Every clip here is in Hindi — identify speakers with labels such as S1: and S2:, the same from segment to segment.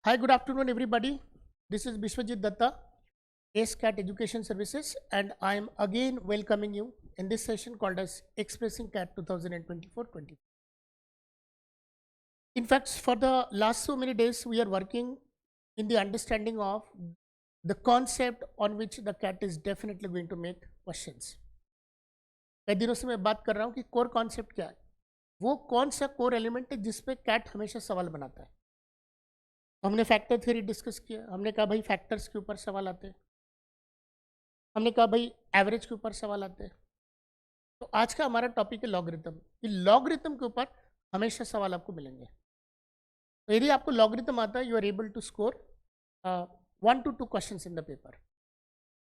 S1: Hi, good afternoon, everybody. This is Bishwajit Datta, ACE-CAT Education Services, and I am again welcoming you in this session called as Expressing CAT 2024-20. In fact, for the last so many days, we are working in the understanding of the concept on which the CAT is definitely going to make questions. कई दिनों से मैं बात कर रहा हूँ कि कोर कॉन्सेप्ट क्या है, वो कौन सा कोर एलिमेंट है जिस पे कैट हमेशा सवाल बनाता है। हमने फैक्टर थ्योरी डिस्कस किया, हमने कहा भाई फैक्टर्स के ऊपर सवाल आते हैं, हमने कहा भाई एवरेज के ऊपर सवाल आते हैं। तो आज का हमारा टॉपिक है लॉगरिथम। कि लॉगरिथम के ऊपर हमेशा सवाल आपको मिलेंगे। तो यदि आपको लॉगरिथम आता है, you are able to score 1 to 2 question in the paper.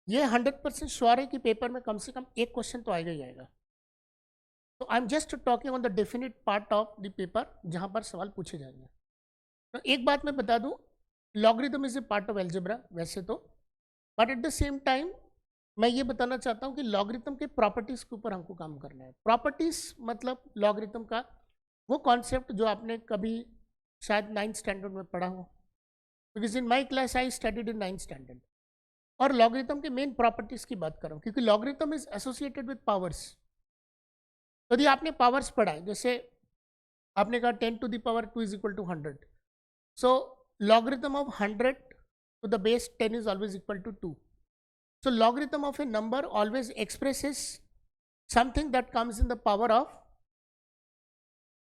S1: ये 100% श्योर है कि पेपर में कम से कम एक क्वेश्चन तो आएगा ही आएगा। तो I am just talking on the definite part of the paper जहाँ पर सवाल पूछे जाएंगे। तो एक बात मैं बता दूं, logarithm is a part of algebra वैसे तो, but at the same time मैं ये बताना चाहता हूं कि लॉगरिथम के प्रॉपर्टीज के ऊपर हमको काम करना है। प्रॉपर्टीज मतलब लॉगरिथम का वो कॉन्सेप्ट जो आपने कभी शायद 9th स्टैंडर्ड में पढ़ा हो, because in my class I studied in 9th standard. और लॉगरिथम के मेन प्रॉपर्टीज की बात कर रहा हूँ क्योंकि logarithm is associated with powers. यदि आपने पावर्स पढ़ा है, जैसे आपने कहा 10 to the power 2 is equal to 100, so logarithm of 100 to the base 10 is always equal to 2. So logarithm of a number always expresses something that comes in the power of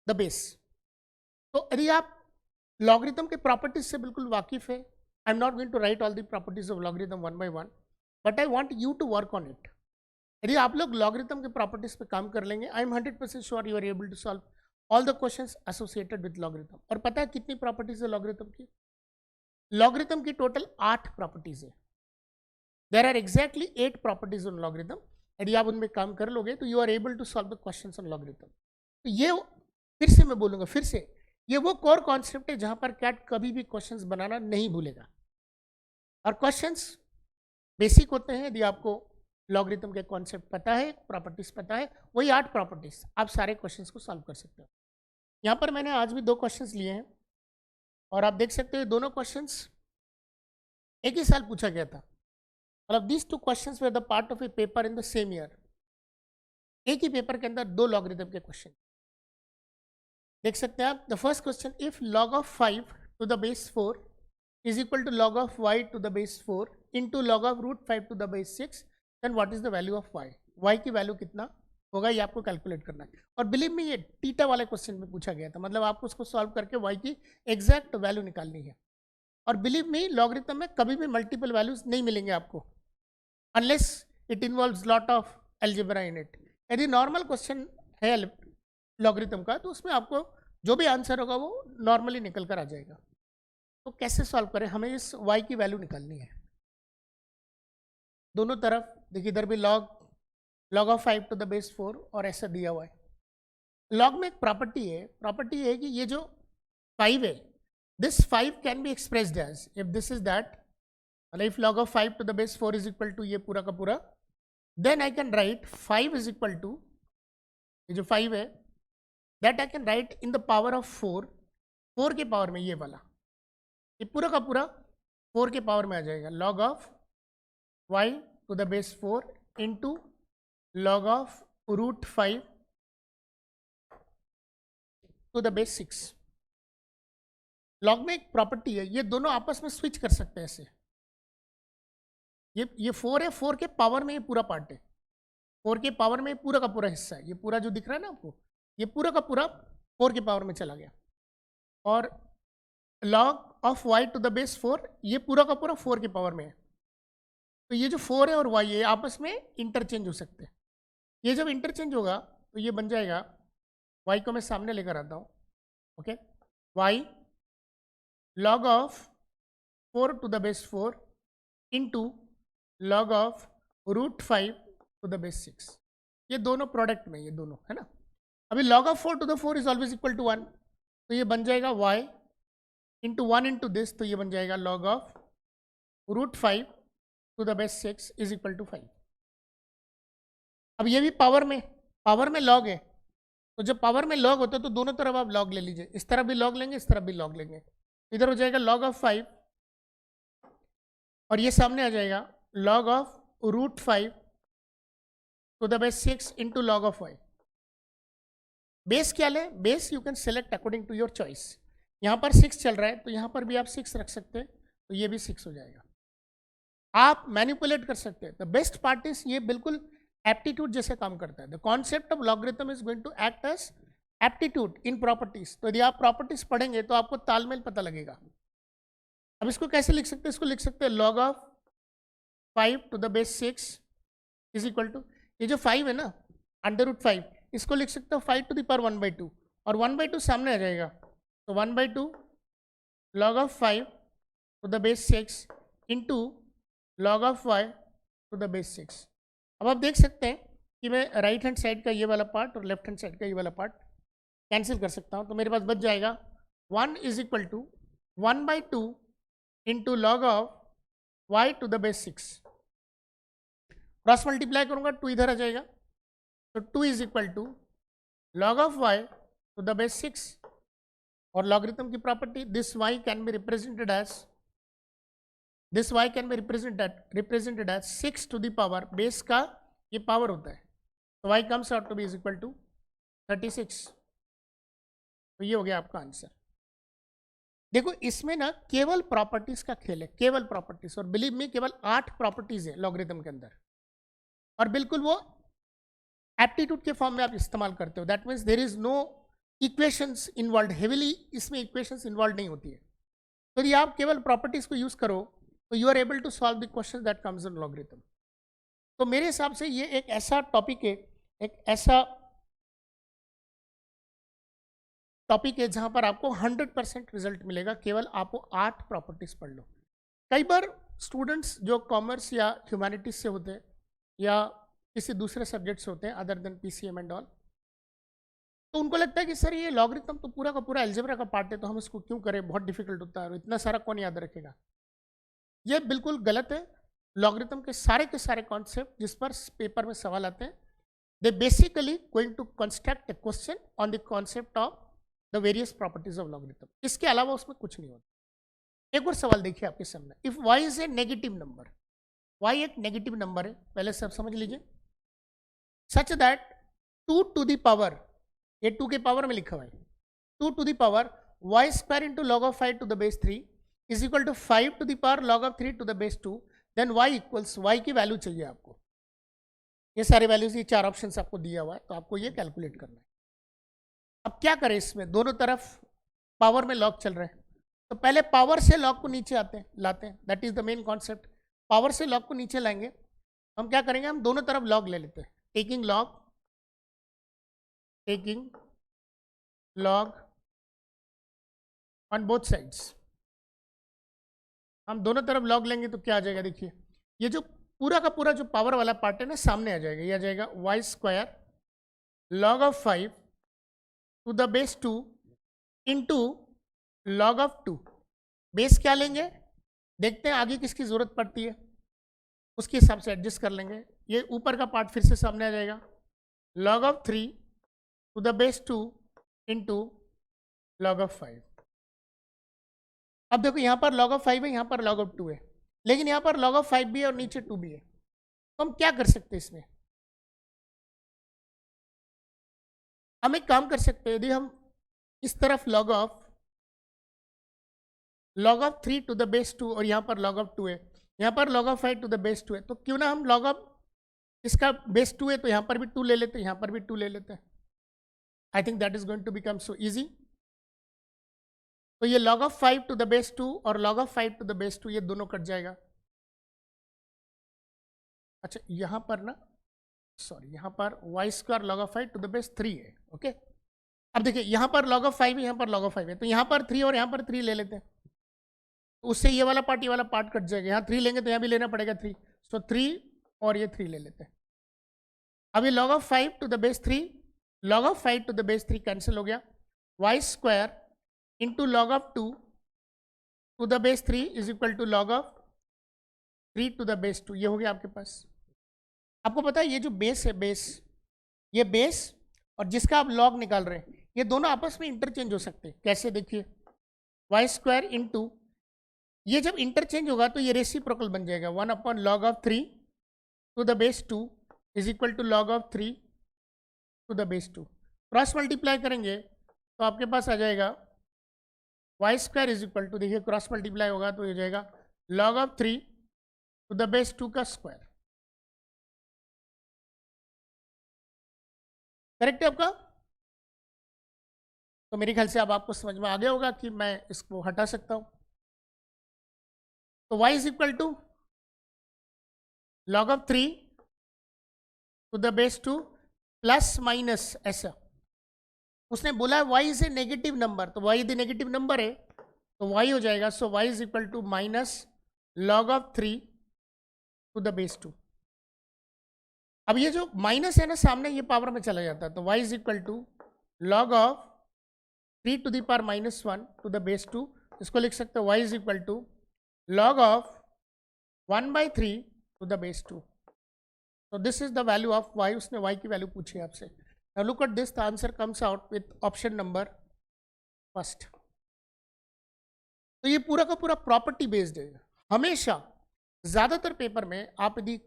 S1: the base. तो यदि आप लॉगरिथम के प्रॉपर्टीज से बिल्कुल वाकिफ है, I am not going to write all the properties of logarithm one by one, but I want you to work on it. यदि आप लोग लॉगरिथम के प्रॉपर्टीज पे काम कर लेंगे, I am 100% sure you are able to solve all the questions associated with logarithm. और पता है कितनी प्रॉपर्टीज है लॉगरिथम की? लॉगरिथम की टोटल 8 प्रॉपर्टीज है। There are exactly 8 properties on logarithm. यदि आप उनमें काम कर लोगे तो you are able to solve the questions on logarithm. तो ये फिर से मैं बोलूंगा, फिर से ये वो कोर कॉन्सेप्ट है जहां पर कैट कभी भी क्वेश्चंस बनाना नहीं भूलेगा। और क्वेश्चंस बेसिक होते हैं। यदि आपको लॉगरिथम के कॉन्सेप्ट पता है, प्रॉपर्टीज पता है, वही 8 प्रॉपर्टीज आप सारे क्वेश्चंस को सॉल्व कर सकते हो। यहाँ पर मैंने आज भी 2 क्वेश्चंस लिए हैं और आप देख सकते हो दोनों क्वेश्चंस एक ही साल पूछा गया था। मतलब these 2 questions were the part of A paper in the same year. एक ही पेपर के अंदर 2 लॉगरिथम के क्वेश्चन देख सकते हैं आप। The first question, if log of 5 to the base 4 is equal to log of y to the base 4 into log of root 5 to the base 6, then what is the value of y? y की वैल्यू कितना होगा ये आपको कैलकुलेट करना है। और बिलीव मी, ये टीटा वाले क्वेश्चन में पूछा गया था, मतलब आपको उसको सॉल्व करके y की एग्जैक्ट वैल्यू निकालनी है। और बिलीव मी, लॉगरिथम में कभी भी मल्टीपल वैल्यूज नहीं मिलेंगे आपको, unless it involves lot of algebra in it. यदि नॉर्मल क्वेश्चन है लॉगरिथम का तो उसमें आपको जो भी आंसर होगा वो नॉर्मली निकल कर आ जाएगा। तो कैसे सॉल्व करें? हमें इस y की वैल्यू निकालनी है। दोनों तरफ देखिए, इधर भी log of 5 to the base 4 और ऐसा दिया हुआ है। log में एक प्रॉपर्टी है कि ये जो 5 है, this 5 can be expressed as if this is that, मतलब if log of 5 to the base 4 is equal to ये पूरा का पूरा, then I can write 5 is equal to ये जो 5 है that I can write in the power of 4 के पावर में ये वाला, ये पूरा का पूरा 4 के पावर में आ जाएगा। log of y to the base 4 into log of root 5 to the base 6। log में एक प्रॉपर्टी है, ये दोनों आपस में स्विच कर सकते हैं ऐसे। ये 4 है, 4 के पावर में ये पूरा पार्ट है, 4 के पावर में पूरा का पूरा हिस्सा है। ये पूरा जो दिख रहा है ना आपको, ये पूरा का पूरा 4 के पावर में चला गया। और log of y to the base 4 ये पूरा का पूरा 4 के पावर में है। तो ये जो 4 है और y है आपस में इंटरचेंज हो सकते हैं। ये जब इंटरचेंज होगा तो ये बन जाएगा, y को मैं सामने लेकर आता हूँ, okay, y log of 4 to the base 4 into log of root 5 to the base 6। ये दोनों प्रोडक्ट में, ये दोनों है ना। अभी log of 4 to the 4 is always equal to 1, तो ये बन जाएगा y इंटू 1 इंटू दिस, तो ये बन जाएगा log of root 5 to the base 6 is equal to 5। अब ये भी पावर में log है, तो जब पावर में log होता है तो दोनों तरफ आप log ले लीजिए, इस तरफ भी log लेंगे, इस तरफ भी log लेंगे। इधर हो जाएगा log ऑफ 5 और ये सामने आ जाएगा log of root 5 to the base 6 into log of y। Base क्या ले? Base you can select according to your choice. यहाँ पर 6 चल रहा है तो यहाँ पर भी आप 6 रख सकते हैं, तो ये भी 6 हो जाएगा। आप मैनिपुलेट कर सकते हैं। द बेस्ट पार्ट इज ये बिल्कुल एप्टीट्यूड जैसे काम करता है। The concept of logarithm is going to act as aptitude in properties. तो यदि आप प्रॉपर्टीज पढ़ेंगे तो आपको तालमेल पता लगेगा। अब इसको कैसे लिख सकते हैं? इसको लिख सकते हैं log of 5 to the base 6 is equal to, ये जो 5 है ना, अंडर रूट 5, इसको लिख सकते हो 5 टू द पावर 1/2 और 1/2 सामने आ जाएगा, तो 1/2 log of 5 to the base 6 into log of 5 to the base 6। अब आप देख सकते हैं कि मैं राइट हैंड साइड का ये वाला पार्ट और लेफ्ट हैंड साइड का ये वाला पार्ट कैंसिल कर सकता हूँ, तो मेरे पास बच जाएगा 1 is equal to 1/2 into log of y to the base 6। Cross multiply करूंगा 2 इधर आ जाएगा, तो 2 is equal to log of y to the base 6। और लॉगरिथम की property, this y can be represented as, this y can be represented as 6 to the power, base का ये पावर होता है, तो y comes out to be is equal to 36। तो ये हो गया आपका आंसर। देखो इसमें ना केवल प्रॉपर्टीज का खेल है, केवल प्रॉपर्टीज, और बिलीव मी केवल 8 प्रॉपर्टीज है लॉगरिथम के अंदर, और बिल्कुल वो एप्टीट्यूड के फॉर्म में आप इस्तेमाल करते हो। That means there is no equations involve, heavily इसमें इक्वेशंस इन्वॉल्व नहीं होती है। तो यदि आप केवल प्रॉपर्टीज को यूज करो तो you are able to solve the question that comes in logarithm. तो मेरे हिसाब से ये एक ऐसा टॉपिक है, एक ऐसा टॉपिक है जहां पर आपको 100% रिजल्ट मिलेगा, केवल आपको 8 प्रॉपर्टीज पढ़ लो। कई बार स्टूडेंट्स जो कॉमर्स या ह्यूमैनिटीज से होते हैं या किसी दूसरे सब्जेक्ट्स होते हैं other than PCM and all, तो उनको लगता है कि सर ये लॉगरिथम तो पूरा का पूरा अलजेब्रा का पार्ट है, तो हम इसको क्यों करें, बहुत डिफिकल्ट होता है और इतना सारा कौन याद रखेगा। ये बिल्कुल गलत है। लॉगरिथम के सारे कॉन्सेप्ट जिस पर पेपर में सवाल आते हैं, they basically going to construct a question on the concept of the various properties of logarithm. इसके अलावा उसमें कुछ नहीं होता। एक और सवाल देखिए आपके सामने, if y is a negative number, y एक नेगेटिव नंबर है, पहले सब समझ लीजिए, such that 2 to the power, ये 2 के पावर में लिखा हुआ है, 2 to the power y square into log of 5 to the base 3 is equal to 5 to the power log of 3 to the base 2, then y equals, y की वैल्यू चाहिए आपको। ये सारे वैल्यूज, ये 4 ऑप्शंस आपको दिया हुआ है, तो आपको ये कैलकुलेट करना है। अब क्या करें, इसमें दोनों तरफ पावर में लॉग चल रहे हैं, तो पहले पावर से लॉग को नीचे लाते हैं, that is the main concept. Power से लॉग को नीचे लाएंगे, हम क्या करेंगे, हम दोनों तरफ लॉग ले लेते हैं, taking log on both sides. हम दोनों तरफ लॉग लेंगे तो क्या आ जाएगा, देखिए ये जो पूरा का पूरा जो पावर वाला पार्ट है ना, सामने आ जाएगा, ये आ जाएगा y square log of 5 to the base 2 into log of 2। Base क्या लेंगे, देखते हैं आगे किसकी जरूरत पड़ती है, उसके हिसाब से एडजस्ट कर लेंगे। ये ऊपर का पार्ट फिर से सामने आ जाएगा, log of 3 to the base 2 into log of 5। अब देखो यहाँ पर log ऑफ 5 है, यहाँ पर log ऑफ 2 है, लेकिन यहाँ पर log ऑफ 5 भी है और नीचे 2 भी है, तो हम क्या कर सकते हैं इसमें, हम एक काम कर सकते हैं, यदि हम इस तरफ log of 3 to the base 2 और यहाँ पर log ऑफ 2 है, यहाँ पर log of 5 to the base 2 है, तो क्यों ना हम log ऑफ, इसका बेस 2 है तो यहाँ पर भी 2 ले लेते हैं, यहाँ पर भी 2 ले लेते हैं। I think that is going to become so easy. तो ये log of 5 to the base 2 और log of 5 to the base 2 ये दोनों कट जाएगा। अच्छा यहाँ पर ना, सॉरी, यहाँ पर y square log of 5 to the base 3 है, ओके। अब देखिए यहाँ पर log ऑफ 5 है, यहाँ पर log ऑफ 5 है, तो यहाँ पर 3 और यहाँ पर 3 ले लेते हैं, तो उससे ये वाला पार्ट कट जाएगा। यहाँ 3 लेंगे तो यहाँ भी लेना पड़ेगा 3, सो 3 और ये 3 ले लेते हैं। अब ये log of 5 to the base 3, log of 5 to the base 3 cancel हो गया, y square into log of 2 to the base 3 is equal to log of 3 to the base 2, ये हो गया आपके पास। आपको पता है ये जो बेस है, ये बेस और जिसका आप log निकाल रहे हैं, ये दोनों आपस में इंटरचेंज हो सकते हैं। कैसे, देखिए वाई स्क्वायर इंटू, ये जब इंटरचेंज होगा तो ये रेसिप्रोकल बन जाएगा, 1/log(3) to the base 2 is equal to log(3) to the base 2। Cross multiply करेंगे तो आपके पास आ जाएगा y square is equal to, देखिए क्रॉस मल्टीप्लाई होगा तो ये जाएगा log(3) टू द बेस 2 का स्क्वायर। करेक्ट है आपका? तो मेरे ख्याल से अब आपको समझ में आ गया होगा कि मैं इसको हटा सकता हूं। तो y is equal to log(3) to the base 2 plus minus ऐसा। उसने बोला y is a negative number, तो y यदि नेगेटिव नंबर है तो y हो जाएगा, so y is equal to minus log(3) to the base 2। अब ये जो माइनस है ना सामने, ये पावर में चला जाता है, तो y is equal to log(3) to the power -1 to the base 2। इसको लिख सकते हो y is equal to log(1/3) to the base 2। So this is the value of y, उसने y की वैल्यू पूछी है आपसे। Now look at this, the answer comes out with option number first. तो ये पूरा का पूरा प्रॉपर्टी बेस्ड है। हमेशा ज्यादातर पेपर में आप यदि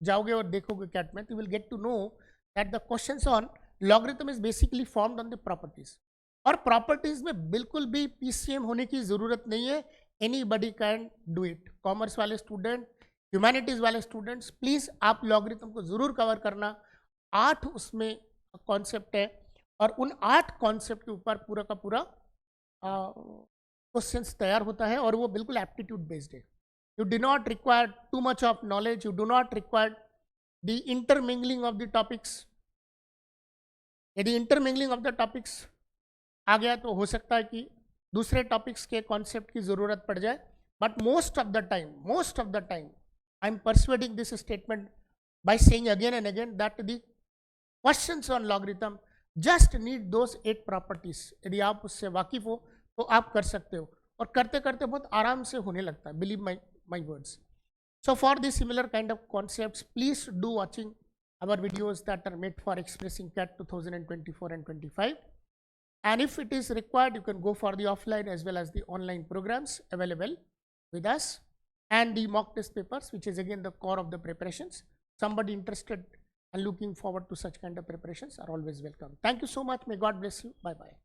S1: जाओगे और देखोगे कैट में, तो you will get to know that the questions on logarithm is basically formed on the properties. और प्रॉपर्टीज में बिल्कुल भी पीसीएम होने की जरूरत नहीं है, anybody can do it. Commerce वाले स्टूडेंट, ह्यूमैनिटीज वाले स्टूडेंट्स, प्लीज आप लॉगरिथम को जरूर कवर करना। 8 उसमें कॉन्सेप्ट है और उन 8 कॉन्सेप्ट के ऊपर पूरा का पूरा क्वेश्चंस तैयार होता है और वो बिल्कुल एप्टीट्यूड बेस्ड है। You do not require too much of knowledge, you do not require the intermingling of the topics. यदि इंटरमिंगलिंग ऑफ द टॉपिक्स आ गया तो हो सकता है कि दूसरे टॉपिक्स के कॉन्सेप्ट की जरूरत पड़ जाए, but most of the time I am persuading this statement by saying again and again that the questions on logarithm just need those 8 properties। यदि आप उससे वाकिफ हो तो आप कर सकते हो, और करते करते बहुत आराम से होने लगता है, believe my words। So for this similar kind of concepts, please do watching our videos that are made for expressing CAT 2024 and 25, and if it is required you can go for the offline as well as the online programs available with us, and the mock test papers, which is again the core of the preparations. Somebody interested and looking forward to such kind of preparations are always welcome. Thank you so much. May God bless you. Bye bye.